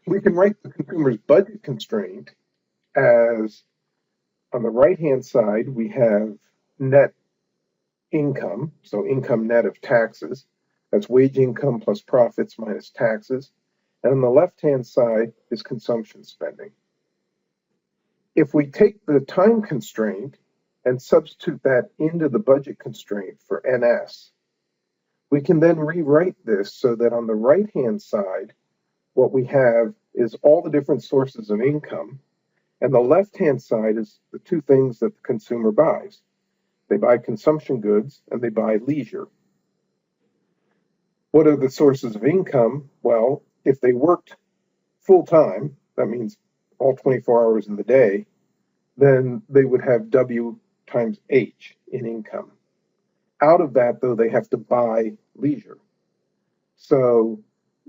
We can write the consumer's budget constraint as, on the right-hand side, we have net income, so income net of taxes. That's wage income plus profits minus taxes. And on the left-hand side is consumption spending. If we take the time constraint and substitute that into the budget constraint for NS, we can then rewrite this so that on the right-hand side, what we have is all the different sources of income, and the left-hand side is the two things that the consumer buys. They buy consumption goods and they buy leisure. What are the sources of income? Well, if they worked full-time, that means all 24 hours in the day, then they would have W times H in income. Out of that, though, they have to buy leisure. So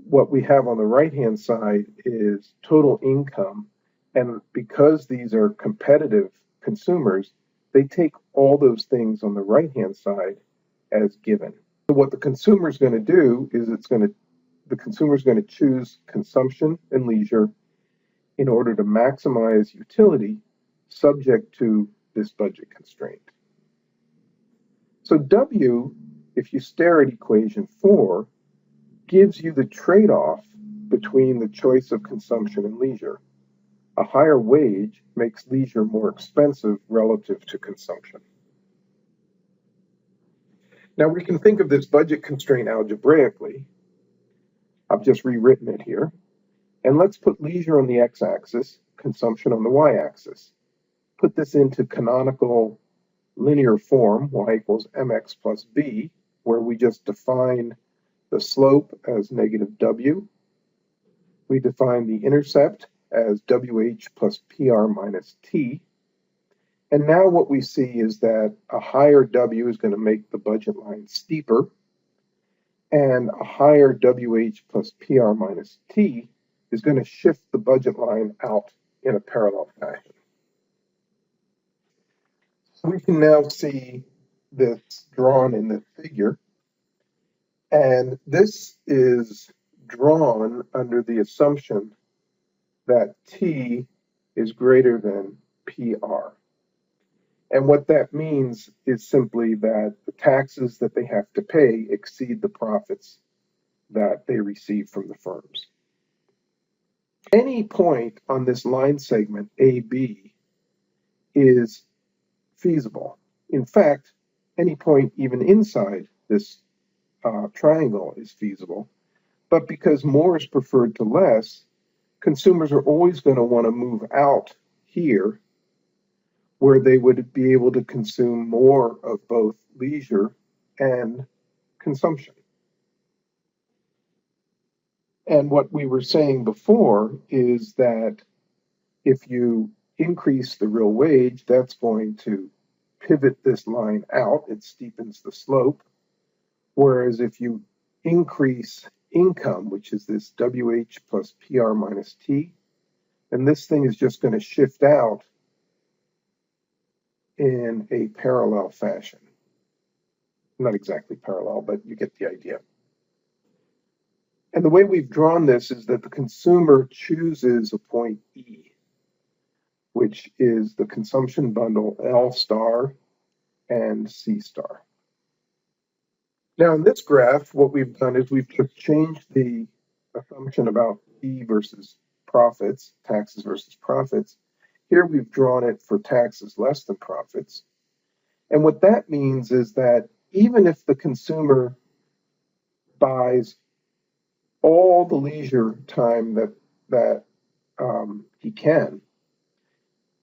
what we have on the right-hand side is total income. And because these are competitive consumers, they take all those things on the right-hand side as given. So what the consumer is going to do is the consumer is going to choose consumption and leisure in order to maximize utility subject to this budget constraint. So W, if you stare at equation 4, gives you the trade-off between the choice of consumption and leisure. A higher wage makes leisure more expensive relative to consumption. Now we can think of this budget constraint algebraically. I've just rewritten it here. And let's put leisure on the x-axis, consumption on the y-axis. Put this into canonical linear form, y equals mx plus b, where we just define the slope as negative w. We define the intercept as wh plus pr minus t. And now what we see is that a higher w is going to make the budget line steeper, and a higher wh plus pr minus t is going to shift the budget line out in a parallel fashion. So we can now see this drawn in the figure, and this is drawn under the assumption that T is greater than PR. And what that means is simply that the taxes that they have to pay exceed the profits that they receive from the firms. Any point on this line segment AB is feasible. In fact, any point even inside this triangle is feasible. But because more is preferred to less, consumers are always going to want to move out here where they would be able to consume more of both leisure and consumption. And what we were saying before is that if you increase the real wage, that's going to pivot this line out. It steepens the slope. Whereas if you increase income, which is this WH plus PR minus T, then this thing is just going to shift out in a parallel fashion. Not exactly parallel, but you get the idea. And the way we've drawn this is that the consumer chooses a point E, which is the consumption bundle L star and C star. Now in this graph, what we've done is we've just changed the assumption about fee versus profits, taxes versus profits. Here we've drawn it for taxes less than profits. And what that means is that even if the consumer buys all the leisure time that he can,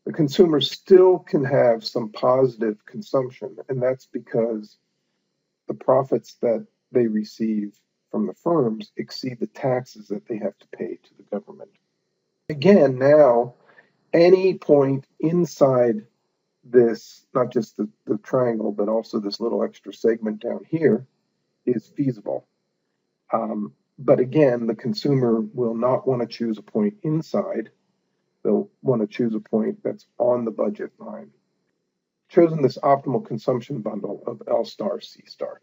the consumer still can have some positive consumption, and that's because the profits that they receive from the firms exceed the taxes that they have to pay to the government. Again, now, any point inside this, not just the triangle, but also this little extra segment down here, is feasible. But again, the consumer will not want to choose a point inside. They'll want to choose a point that's on the budget line. Chosen this optimal consumption bundle of L star, C star.